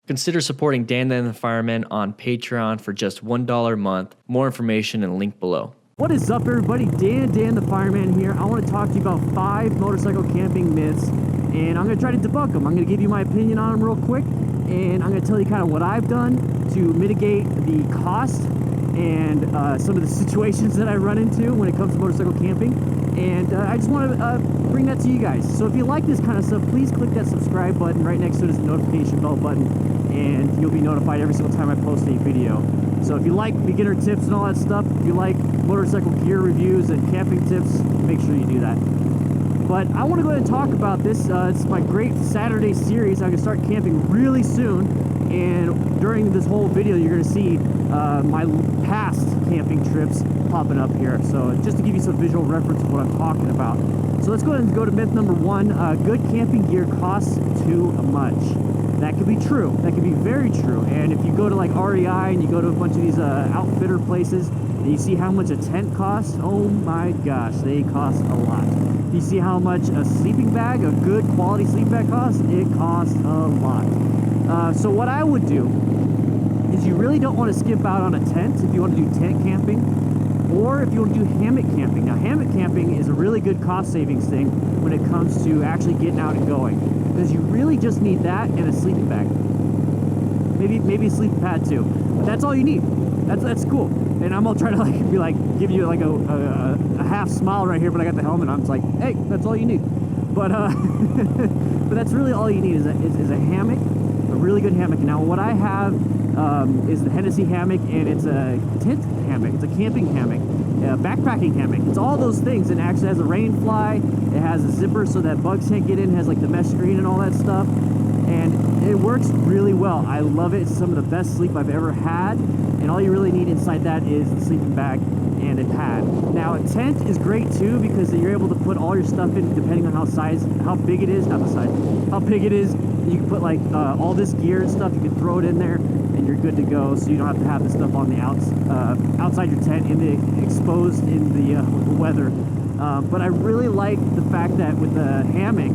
Consider supporting DanDanTheFireman on Patreon for just $1 a month. More information and link below. What is up, everybody? Dan the Fireman here. I want to talk to you about 5 motorcycle camping myths, and I'm going to try to debunk them. I'm going to give you my opinion on them real quick, and I'm going to tell you kind of what I've done to mitigate the cost and some of the situations that I run into when it comes to motorcycle camping. And I just want to bring that to you guys. So if you like this kind of stuff, please click that subscribe button. Right next to it is the notification bell button, and you'll be notified every single time I post a video. So if you like beginner tips and all that stuff, if you like motorcycle gear reviews and camping tips, make sure you do that. But I want to go ahead and talk about this. It's my great Saturday series. I'm going to start camping really soon, and during this whole video you're going to see my past camping trips popping up here. So just to give you some visual reference of what I'm talking about. So let's go ahead and go to myth number 1. Good camping gear costs too much. That could be true. That could be very true. And if you go to like REI and you go to a bunch of these outfitter places and you see how much a tent costs, oh my gosh, they cost a lot. You see how much a sleeping bag, a good quality sleeping bag costs? It costs a lot. So what I would do is you really don't want to skip out on a tent if you want to do tent camping, or if you want to do hammock camping. Now, hammock camping is a really good cost savings thing when it comes to actually getting out and going, because you really just need that and a sleeping bag. Maybe a sleeping pad too, but that's all you need. That's cool. And I'm gonna try to give you like a half smile right here, but I got the helmet. I'm just like, hey, that's all you need. But but that's really all you need is a hammock, a really good hammock. Now what I have is the Hennessy hammock, and it's a tent hammock. It's a camping hammock, a backpacking hammock. It's all those things. It actually has a rain fly. It has a zipper so that bugs can't get in. It has like the mesh screen and all that stuff. And it works really well. I love it. It's some of the best sleep I've ever had. And all you really need inside that is the sleeping bag and a pad. Now a tent is great too, because you're able to put all your stuff in depending on how big it is, how big it is. You can put like all this gear and stuff, you can throw it in there and you're good to go, so you don't have to have the stuff on the outside your tent, exposed in the weather. But I really like the fact that with the hammock,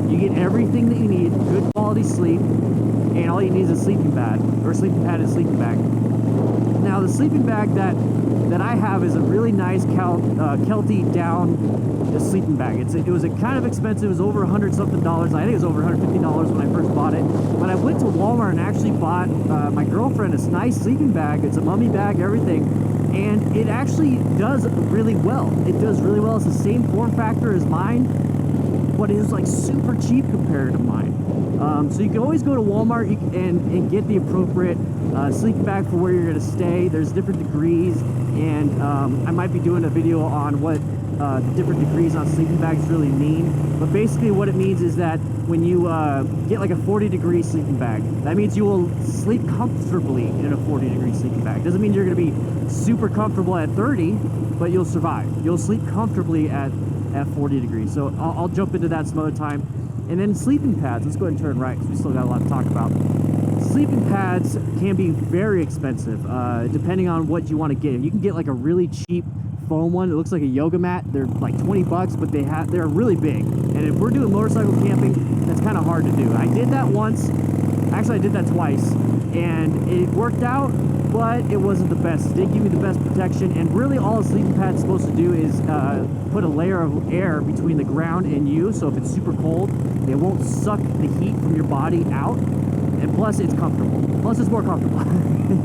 you get everything that you need, good quality sleep, and all you need is a sleeping pad, or a sleeping pad and a sleeping bag. Now the sleeping bag that I have is a really nice Kelty down sleeping bag. It was kind of expensive. It was over $100 something. I think it was over $150 when I first bought it. But I went to Walmart and actually bought my girlfriend a nice sleeping bag. It's a mummy bag, everything. And it actually does really well. It does really well. It's the same form factor as mine, but it is like super cheap compared to mine. So you can always go to Walmart and get the appropriate sleeping bag for where you're going to stay. There's different degrees, and I might be doing a video on what the different degrees on sleeping bags really mean. But basically what it means is that when you get like a 40-degree sleeping bag, that means you will sleep comfortably in a 40-degree sleeping bag. Doesn't mean you're going to be super comfortable at 30, but you'll survive. You'll sleep comfortably at 40 degrees. So I'll jump into that some other time. And then sleeping pads. Let's go ahead and turn right, because we still got a lot to talk about. Sleeping pads can be very expensive, depending on what you want to get. You can get like a really cheap foam one. It looks like a yoga mat. They're like 20 bucks, but they're really big. And if we're doing motorcycle camping, that's kind of hard to do. I did that once. Actually, I did that twice, and it worked out, but it wasn't the best. It didn't give me the best protection, and really all a sleeping pad's supposed to do is put a layer of air between the ground and you, so if it's super cold, it won't suck the heat from your body out, and plus it's comfortable. Plus it's more comfortable.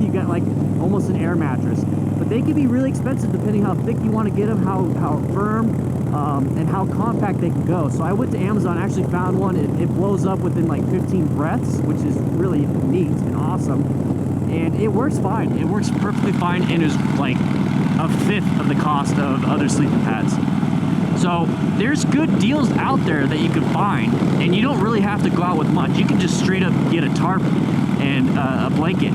You got like almost an air mattress. But they can be really expensive depending how thick you want to get them, how firm, and how compact they can go. So I went to Amazon, actually found one. It blows up within like 15 breaths, which is really neat and awesome. And it works fine. It works perfectly fine, and is like a fifth of the cost of other sleeping pads. So there's good deals out there that you can find, and you don't really have to go out with much. You can just straight up get a tarp and a blanket.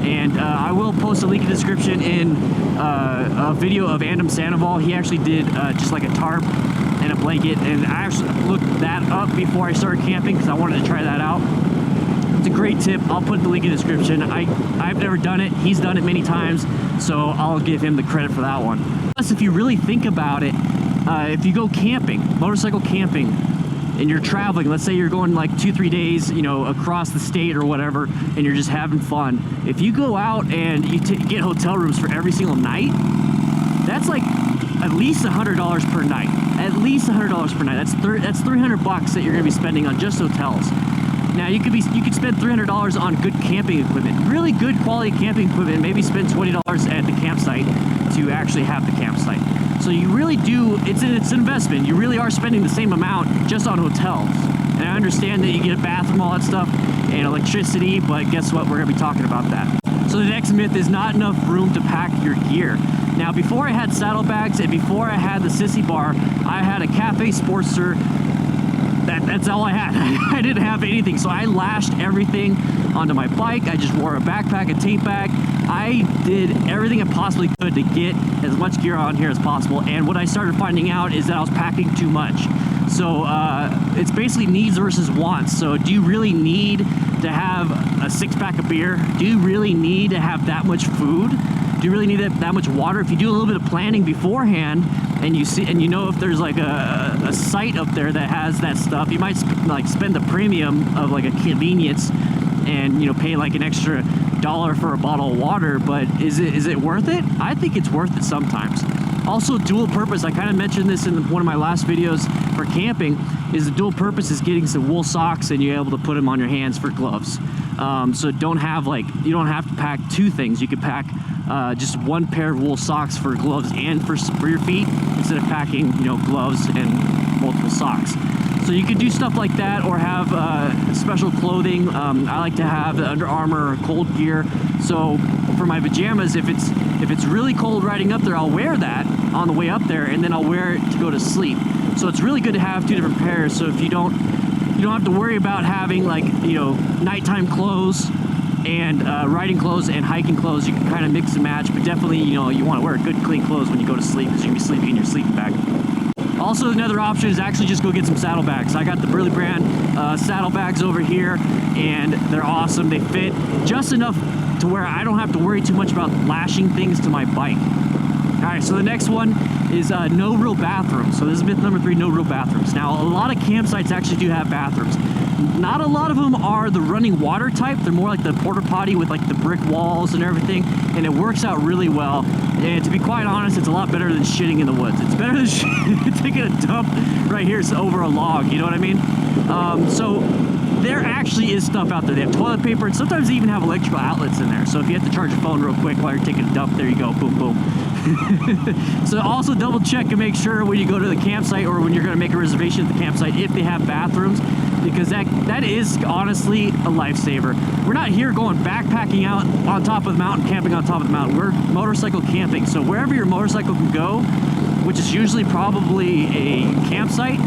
And I will post a link in the description in a video of Sandoval. He actually did just like a tarp and a blanket, and I actually looked that up before I started camping because I wanted to try that out. It's a great tip. I'll put the link in the description. I've never done it. He's done it many times, so I'll give him the credit for that one. Plus, if you really think about it, if you go camping, motorcycle camping, and you're traveling, let's say you're going like 2-3 days, you know, across the state or whatever, and you're just having fun. If you go out and you get hotel rooms for every single night, that's like at least $100 per night. At least $100 per night. That's 300 bucks that you're gonna be spending on just hotels. Now you could spend $300 on good camping equipment, really good quality camping equipment. Maybe spend $20 at the campsite to actually have the campsite. So you really do. It's an investment. You really are spending the same amount just on hotels. And I understand that you get a bathroom, all that stuff, and electricity. But guess what? We're gonna be talking about that. So the next myth is not enough room to pack your gear. Now, before I had saddlebags and before I had the sissy bar, I had a Cafe Sportster. That's all I had. I didn't have anything, so I lashed everything onto my bike. I just wore a backpack, a tape bag. I did everything I possibly could to get as much gear on here as possible, and what I started finding out is that I was packing too much. So it's basically needs versus wants. So do you really need to have a 6-pack of beer? Do you really need to have that much food? Do you really need that much water? If you do a little bit of planning beforehand, and you know if there's like a site up there that has that stuff, you might spend the premium of like a convenience, and you know, pay like an extra $1 for a bottle of water. But is it worth it? I think it's worth it sometimes. Also, dual purpose. I kind of mentioned this in one of my last videos for camping. Is the dual purpose is getting some wool socks, and you're able to put them on your hands for gloves. So you don't have to pack 2 things. You could pack just 1 pair of wool socks for gloves and for your feet, instead of packing, you know, gloves and multiple socks. So you could do stuff like that, or have special clothing. I like to have the Under Armour or cold gear. So for my pajamas, if it's really cold riding up there, I'll wear that on the way up there, and then I'll wear it to go to sleep. So it's really good to have 2 different pairs. So if you don't have to worry about having, like, you know, nighttime clothes and riding clothes and hiking clothes. You can kind of mix and match, but definitely, you know, you want to wear good clean clothes when you go to sleep, because you can be sleeping in your sleeping bag. Also, another option is actually just go get some saddlebags. I got the Burley brand saddlebags over here, and they're awesome. They fit just enough to where I don't have to worry too much about lashing things to my bike. All right, so the next one is no real bathrooms. So this is myth number 3, no real bathrooms. Now, a lot of campsites actually do have bathrooms. Not a lot of them are the running water type. They're more like the porta potty with like the brick walls and everything, and it works out really well. And to be quite honest, it's a lot better than shitting in the woods. It's better than taking a dump right here over a log, you know what I mean? So there actually is stuff out there. They have toilet paper, and sometimes they even have electrical outlets in there. So if you have to charge your phone real quick while you're taking a dump, there you go, boom, boom. So also double check and make sure when you go to the campsite, or when you're gonna make a reservation at the campsite, if they have bathrooms, because that is honestly a lifesaver. We're not here going backpacking out on top of the mountain, camping on top of the mountain. We're motorcycle camping. So wherever your motorcycle can go, which is usually probably a campsite,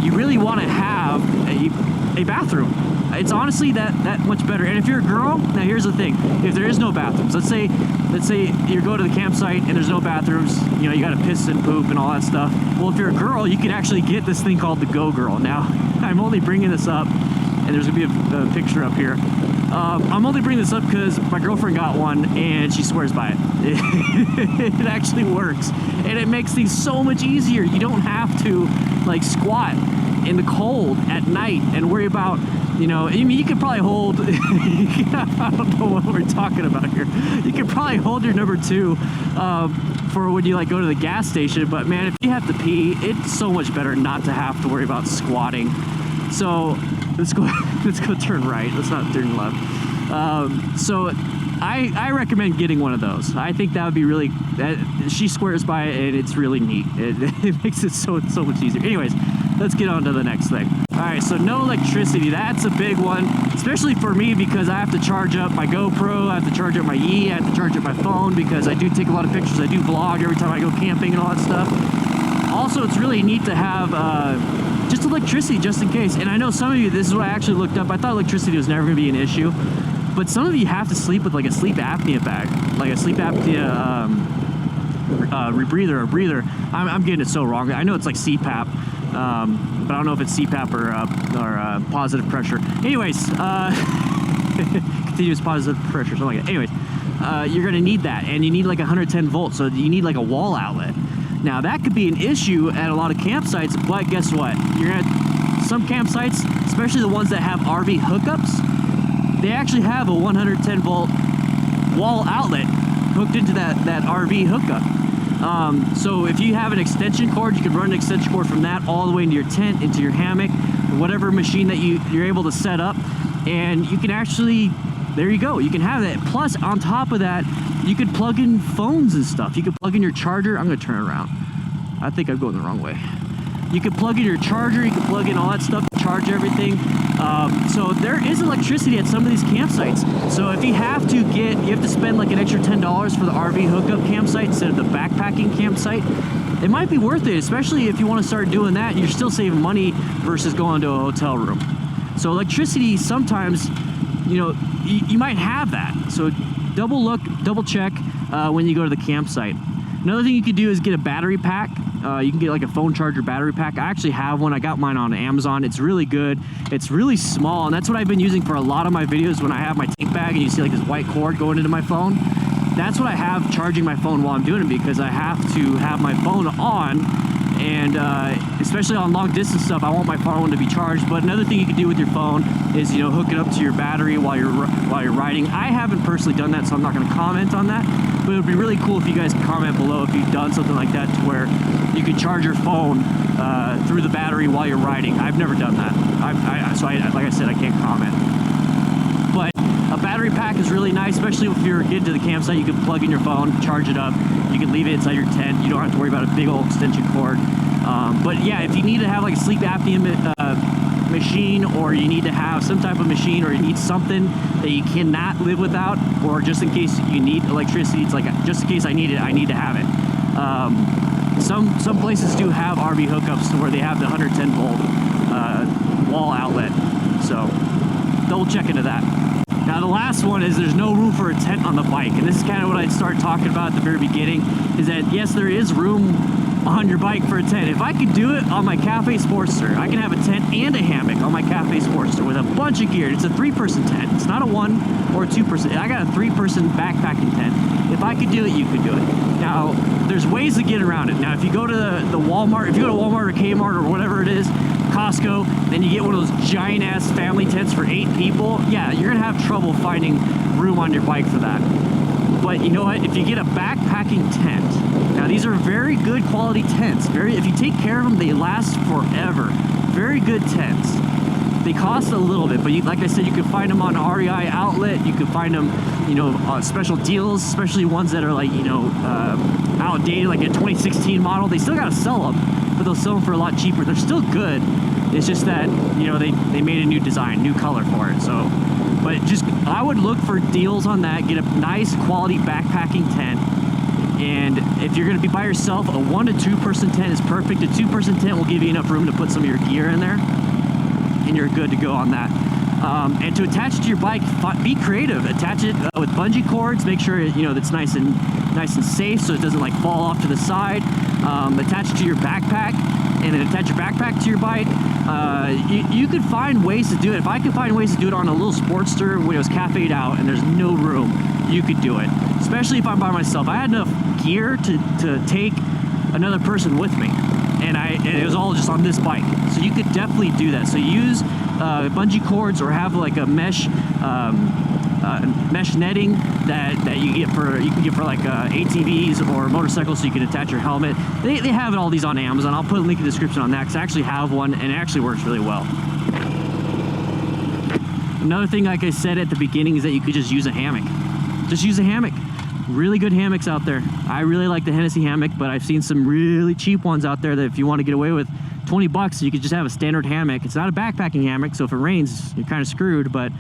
you really want to have a bathroom. It's honestly that much better. And if you're a girl, now here's the thing: if there is no bathrooms, let's say you go to the campsite and there's no bathrooms, you know, you got to piss and poop and all that stuff. Well, if you're a girl, you can actually get this thing called the Go Girl. Now, I'm only bringing this up, and there's gonna be a picture up here. I'm only bringing this up because my girlfriend got one, and she swears by it. It actually works, and it makes things so much easier. You don't have to like squat in the cold at night and worry about, you know, I mean, you could probably hold, I don't know what we're talking about here. You could probably hold your number 2 for when you like go to the gas station, but man, if you have to pee, it's so much better not to have to worry about squatting. So let's go turn right. Let's not turn left. So I recommend getting one of those. I think that would be really, she swears by it, and it's really neat. It makes it so much easier. Anyways, let's get on to the next thing. All right, so no electricity. That's a big one, especially for me, because I have to charge up my GoPro, I have to charge up my I have to charge up my phone, because I do take a lot of pictures. I do vlog every time I go camping and all that stuff. Also, it's really neat to have just electricity, just in case. And I know some of you, this is what I actually looked up. I thought electricity was never gonna be an issue, but some of you have to sleep with like a sleep apnea bag, like a sleep apnea rebreather or breather. I'm getting it so wrong. I know it's like CPAP, but I don't know if it's CPAP or positive pressure. Anyways, continuous positive pressure, something like that. Anyways, you're gonna need that, and you need like 110 volts, so you need like a wall outlet. Now that could be an issue at a lot of campsites, but guess what? You're gonna some campsites, especially the ones that have RV hookups, they actually have a 110 volt wall outlet hooked into that RV hookup. So if you have an extension cord, you can run an extension cord from that all the way into your tent, into your hammock, whatever machine that you're able to set up, and you can actually, there you go, you can have that. Plus, on top of that, you could plug in phones and stuff. You could plug in your charger. I'm gonna turn around. I think I'm going the wrong way. You could plug in your charger, you can plug in all that stuff to charge everything. So there is electricity at some of these campsites. So if you have to spend like an extra $10 for the RV hookup campsite instead of the backpacking campsite, it might be worth it, especially if you want to start doing that and you're still saving money versus going to a hotel room. So electricity, sometimes, you know, you might have that. So double check when you go to the campsite. Another thing you could do is get a battery pack. You can get like a phone charger battery pack. I actually have one. I got mine on Amazon. It's really good. It's really small, and that's what I've been using for a lot of my videos. When I have my tank bag and you see like this white cord going into my phone, that's what I have charging my phone while I'm doing it, because I have to have my phone on, and especially on long distance stuff, I want my phone to be charged. But another thing you can do with your phone is, you know, hook it up to your battery while you're riding. I haven't personally done that, so I'm not going to comment on that. But it would be really cool if you guys comment below if you've done something like that, to where you can charge your phone through the battery while you're riding. I've never done that. Like I said, I can't comment. But a battery pack is really nice, especially if you're getting to the campsite. You can plug in your phone, charge it up. You can leave it inside your tent. You don't have to worry about a big old extension cord. But yeah, if you need to have like a sleep apnea machine, or you need to have some type of machine, or you need something that you cannot live without, or just in case you need electricity, it's like, just in case I need it, I need to have it. Some places do have RV hookups to where they have the 110 volt wall outlet, so double check into that. Now the last one is there's no room for a tent on the bike, and this is kind of what I started talking about at the very beginning, is that yes, there is room on your bike for a tent. If I could do it on my Cafe Sportster, I can have a tent and a hammock on my Cafe Sportster with a bunch of gear. It's a 3-person tent. It's not a 1 or a 2-person. I got a 3-person backpacking tent. If I could do it, you could do it. Now, there's ways to get around it. Now, if you go to the Walmart, if you go to Walmart or Kmart or whatever it is, Costco, then you get one of those giant ass family tents for 8 people, yeah, you're gonna have trouble finding room on your bike for that. But you know what? If you get a backpacking tent, now these are very good quality tents. If you take care of them, they last forever. Very good tents. They cost a little bit, but like I said, you can find them on REI outlet. You can find them, you know, on special deals, especially ones that are like, you know, outdated, like a 2016 model. They still gotta sell them, but they'll sell them for a lot cheaper. They're still good. It's just that, you know, they made a new design, new color for it. So, but just, I would look for deals on that. Get a nice quality backpacking tent. And if you're gonna be by yourself, a 1 to 2-person tent is perfect. A 2-person tent will give you enough room to put some of your gear in there, and you're good to go on that. And to attach it to your bike, be creative. Attach it with bungee cords. Make sure, you know, that's nice and safe, so it doesn't like fall off to the side. Attach it to your backpack, and then attach your backpack to your bike. You could find ways to do it. If I could find ways to do it on a little Sportster when it was cafe'd out and there's no room, you could do it. Especially if I'm by myself. I had enough gear to take another person with me, and it was all just on this bike. So you could definitely do that. So use bungee cords, or have like a mesh netting that you can get for like ATVs or motorcycles, so you can attach your helmet. They have all these on Amazon. I'll put a link in the description on that, because I actually have one and it actually works really well. Another thing, like I said at the beginning, is that you could just use a hammock. Just use a hammock. Really good hammocks out there. I really like the Hennessy hammock, but I've seen some really cheap ones out there that if you want to get away with 20 bucks, you could just have a standard hammock. It's not a backpacking hammock, so if it rains, you're kind of screwed, but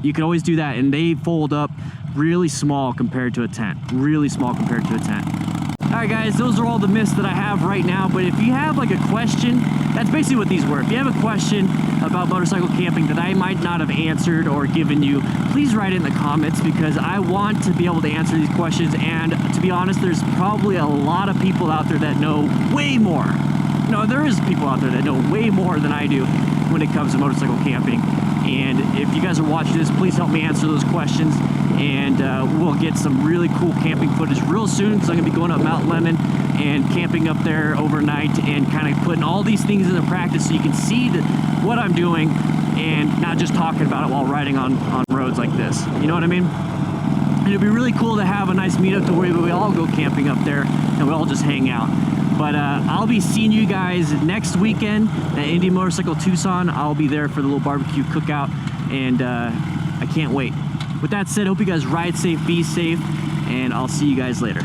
you can always do that, and they fold up really small compared to a tent. Really small compared to a tent. All right, guys, those are all the myths that I have right now, but if you have like a question, that's basically what these were. If you have a question about motorcycle camping that I might not have answered or given you, please write it in the comments, because I want to be able to answer these questions. And to be honest, there's probably a lot of people out there that know way more. No, there is people out there that know way more than I do. when it comes to motorcycle camping. And if you guys are watching this, please help me answer those questions, and we'll get some really cool camping footage real soon, because I'm gonna be going up Mount Lemmon and camping up there overnight and kind of putting all these things into practice so you can see what I'm doing and not just talking about it while riding on roads like this. You know what I mean? And it'd be really cool to have a nice meetup to where we all go camping up there and we all just hang out. But I'll be seeing you guys next weekend at Indy Motorcycle Tucson. I'll be there for the little barbecue cookout, and I can't wait. With that said, hope you guys ride safe, be safe, and I'll see you guys later.